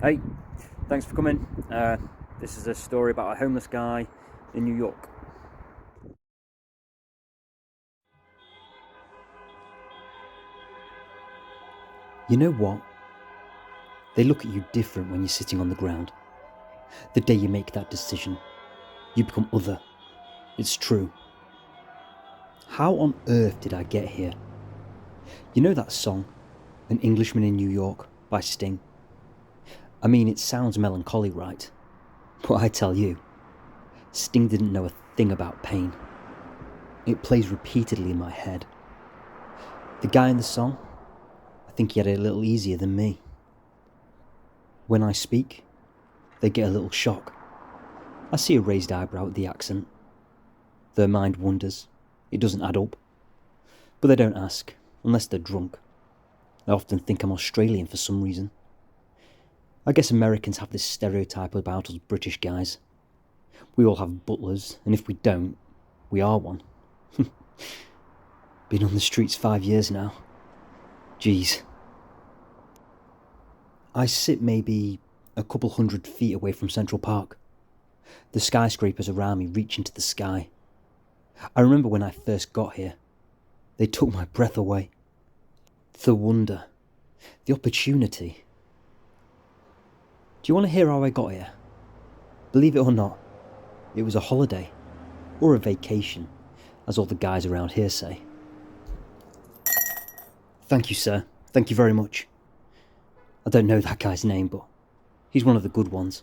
Hey, thanks for coming. This is a story about a homeless guy in New York. You know what? They look at you different when you're sitting on the ground. The day you make that decision, you become other. It's true. How on earth did I get here? You know that song, An Englishman in New York, by Sting? I mean, it sounds melancholy, right? But I tell you, Sting didn't know a thing about pain. It plays repeatedly in my head. The guy in the song, I think he had it a little easier than me. When I speak, they get a little shock. I see a raised eyebrow at the accent. Their mind wonders. It doesn't add up. But they don't ask, unless they're drunk. I often think I'm Australian for some reason. I guess Americans have this stereotype about us British guys. We all have butlers, and if we don't, we are one. Been on the streets 5 years now. Jeez. I sit maybe a couple 100 feet away from Central Park. The skyscrapers around me reach into the sky. I remember when I first got here. They took my breath away. The wonder. The opportunity. Do you want to hear how I got here? Believe it or not, it was a holiday. Or a vacation, as all the guys around here say. Thank you, sir. Thank you very much. I don't know that guy's name, but he's one of the good ones.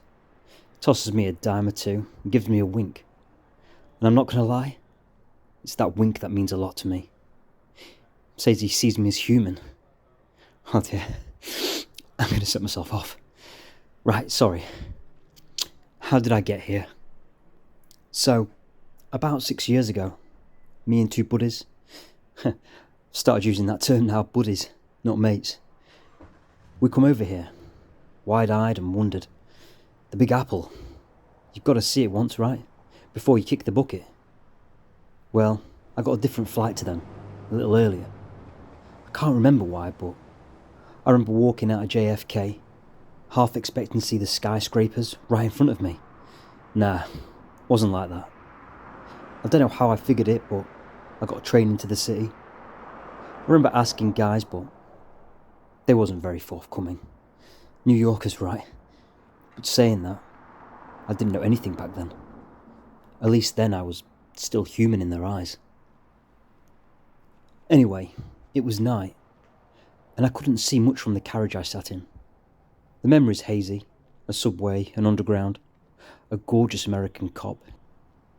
Tosses me a dime or two and gives me a wink. And I'm not going to lie, it's that wink that means a lot to me. Says he sees me as human. Oh dear, I'm going to set myself off. Right, sorry. How did I get here? So, about 6 years ago, me and two buddies, started using that term now, buddies, not mates. We come over here, wide-eyed and wondered. The Big Apple. You've got to see it once, right? Before you kick the bucket. Well, I got a different flight to them, a little earlier. I can't remember why, but I remember walking out of JFK, half expecting to see the skyscrapers right in front of me. Nah, wasn't like that. I don't know how I figured it, but I got a train into the city. I remember asking guys, but they wasn't very forthcoming. New Yorkers, right? But saying that, I didn't know anything back then. At least then I was still human in their eyes. Anyway, it was night, and I couldn't see much from the carriage I sat in. The memory's hazy, a subway, an underground, a gorgeous American cop.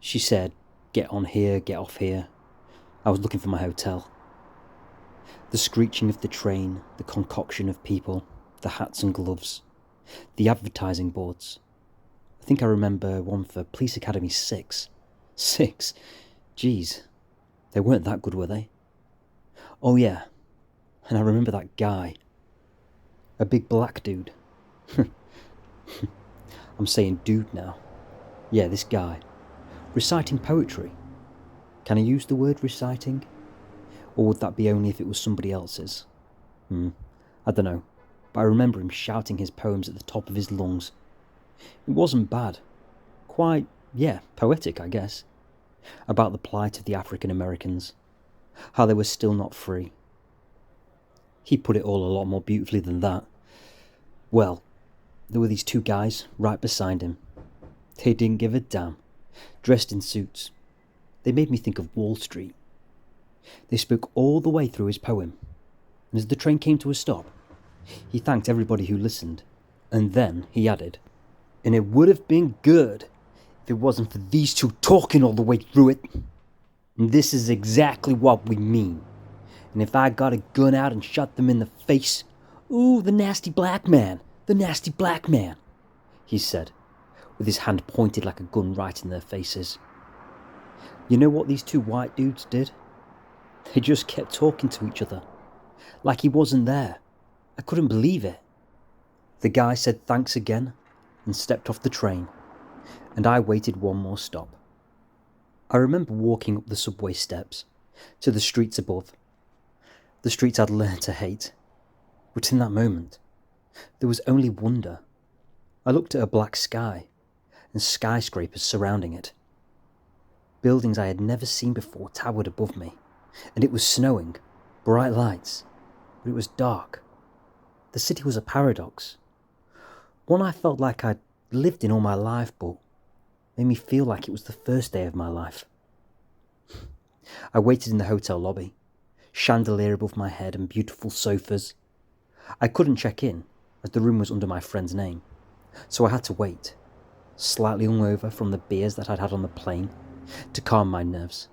She said, "Get on here, get off here." I was looking for my hotel. The screeching of the train, the concoction of people, the hats and gloves, the advertising boards. I think I remember one for Police Academy 6. 6? Jeez, they weren't that good, were they? Oh yeah, and I remember that guy. A big black dude. I'm saying dude now. Yeah, this guy. Reciting poetry. Can I use the word reciting? Or would that be only if it was somebody else's? I don't know, but I remember him shouting his poems at the top of his lungs. It wasn't bad. Quite, poetic, I guess. About the plight of the African Americans. How they were still not free. He put it all a lot more beautifully than that. Well, there were these two guys right beside him. They didn't give a damn. Dressed in suits. They made me think of Wall Street. They spoke all the way through his poem, and as the train came to a stop, he thanked everybody who listened, and then he added, "And it would have been good if it wasn't for these two talking all the way through it. And this is exactly what we mean. And if I got a gun out and shot them in the face, ooh, the nasty black man, he said, with his hand pointed like a gun right in their faces. You know what these two white dudes did? They just kept talking to each other, like he wasn't there. I couldn't believe it. The guy said thanks again and stepped off the train, and I waited one more stop. I remember walking up the subway steps to the streets above, the streets I'd learned to hate. But in that moment, there was only wonder I looked at a black sky and skyscrapers surrounding it. Buildings I had never seen before towered above me, and it was snowing, bright lights, but it was dark. The city was a paradox. One I felt like I'd lived in all my life, but made me feel like it was the first day of my life. I waited in the hotel lobby, chandelier above my head and beautiful sofas. I couldn't check in, as the room was under my friend's name, so I had to wait, slightly hungover from the beers that I'd had on the plane, to calm my nerves.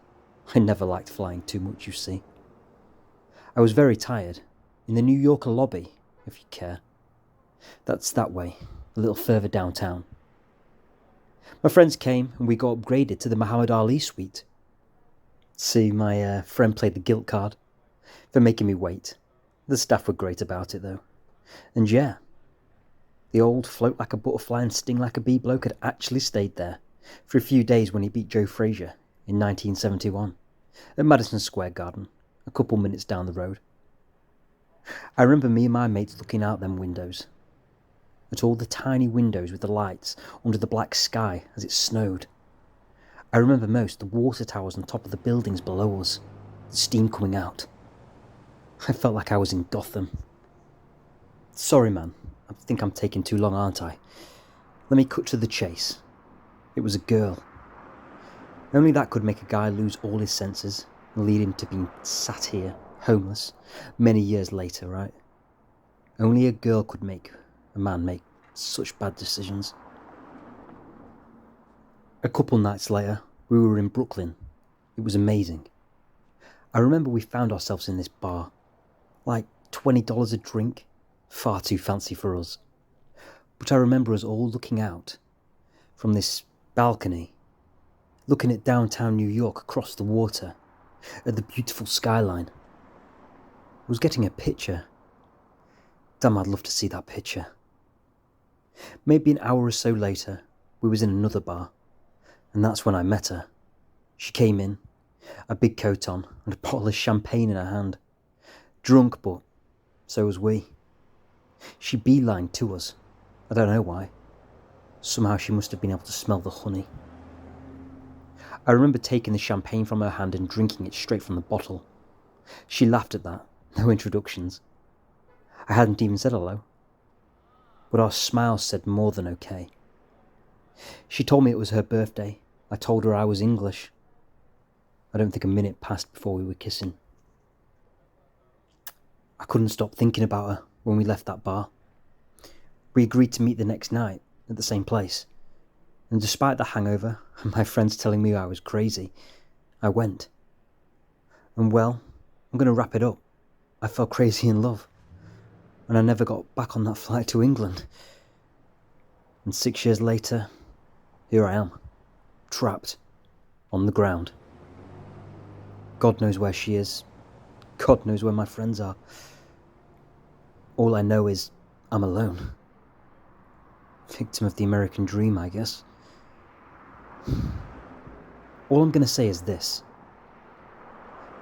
I never liked flying too much, you see. I was very tired, in the New Yorker lobby, if you care. That's that way, a little further downtown. My friends came and we got upgraded to the Muhammad Ali suite. See, my friend played the guilt card for making me wait. The staff were great about it though. And yeah, the old float like a butterfly and sting like a bee bloke had actually stayed there for a few days when he beat Joe Frazier in 1971 at Madison Square Garden, a couple minutes down the road. I remember me and my mates looking out them windows, at all the tiny windows with the lights under the black sky as it snowed. I remember most the water towers on top of the buildings below us, the steam coming out. I felt like I was in Gotham. Sorry man, I think I'm taking too long, aren't I? Let me cut to the chase. It was a girl. Only that could make a guy lose all his senses and lead him to being sat here, homeless, many years later, right? Only a girl could make a man make such bad decisions. A couple nights later, we were in Brooklyn. It was amazing. I remember we found ourselves in this bar. Like $20 a drink. Far too fancy for us. But I remember us all looking out from this balcony, looking at downtown New York across the water, at the beautiful skyline. I was getting a picture. Damn, I'd love to see that picture. Maybe an hour or so later, we was in another bar, and that's when I met her. She came in, a big coat on, and a bottle of champagne in her hand. Drunk, but so was we. She beelined to us. I don't know why. Somehow she must have been able to smell the honey. I remember taking the champagne from her hand and drinking it straight from the bottle. She laughed at that. No introductions. I hadn't even said hello. But our smiles said more than okay. She told me it was her birthday. I told her I was English. I don't think a minute passed before we were kissing. I couldn't stop thinking about her when we left that bar. We agreed to meet the next night at the same place. And despite the hangover and my friends telling me I was crazy, I went. And well, I'm going to wrap it up. I fell crazy in love. And I never got back on that flight to England. And 6 years later, here I am, trapped on the ground. God knows where she is. God knows where my friends are. All I know is I'm alone. Victim of the American dream, I guess. All I'm going to say is this.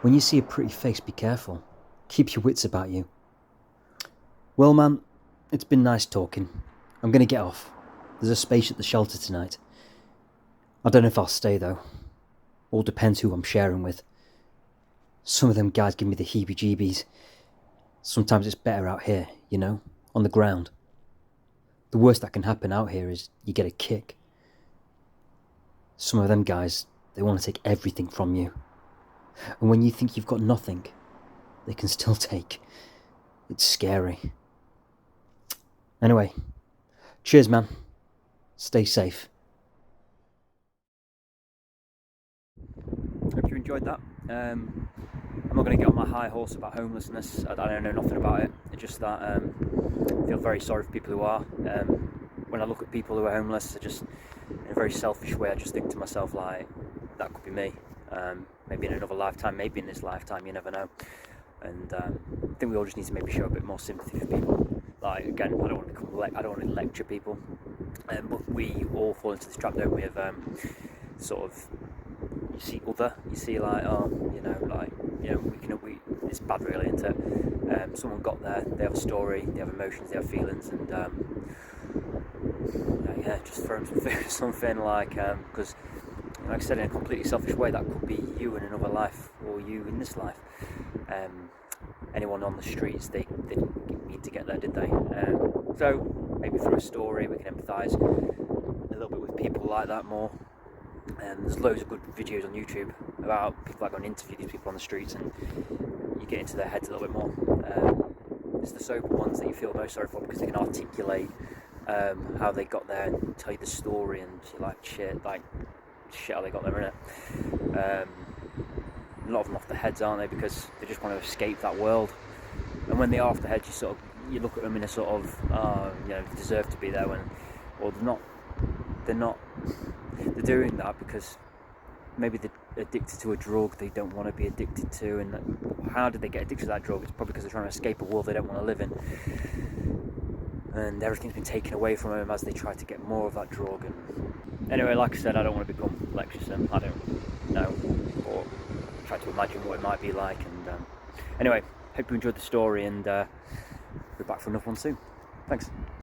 When you see a pretty face, be careful. Keep your wits about you. Well, man, it's been nice talking. I'm going to get off. There's a space at the shelter tonight. I don't know if I'll stay, though. All depends who I'm sharing with. Some of them guys give me the heebie-jeebies. Sometimes it's better out here, you know, on the ground. The worst that can happen out here is you get a kick. Some of them guys, they want to take everything from you. And when you think you've got nothing, they can still take. It's scary. Anyway, cheers, man. Stay safe. Hope you enjoyed that. I'm not going to get on my high horse about homelessness. I don't know nothing about it. It's just that I feel very sorry for people who are. When I look at people who are homeless, I just, in a very selfish way, I just think to myself, like, that could be me. Maybe in another lifetime, maybe in this lifetime, you never know. And I think we all just need to maybe show a bit more sympathy for people. Like, again, I don't want to lecture people, but we all fall into this trap, don't we, of sort of, you see like, oh, it's bad really, isn't it? Someone got there, they have a story, they have emotions, they have feelings, and yeah, just throw them some food or something, like, because, like I said, in a completely selfish way, that could be you in another life, or you in this life. Anyone on the streets, they didn't mean to get there, did they? So maybe through a story we can empathise a little bit with people like that more. There's loads of good videos on YouTube about people that go and interview these people on the streets, and you get into their heads a little bit more. It's the sober ones that you feel most sorry for, because they can articulate how they got there and tell you the story, and you're like, shit how they got there, innit? A lot of them off their heads, aren't they, because they just want to escape that world. And when they are off their heads, you look at them in a sort of, they deserve to be there, or they're doing that because maybe they're addicted to a drug they don't want to be addicted to. And how did they get addicted to that drug? It's probably because they're trying to escape a world they don't want to live in, and everything's been taken away from them as they try to get more of that drug. And anyway, like I said, I don't want to become lecturesome, I don't know, or try to imagine what it might be like. And anyway, hope you enjoyed the story, and we're back for another one soon. Thanks.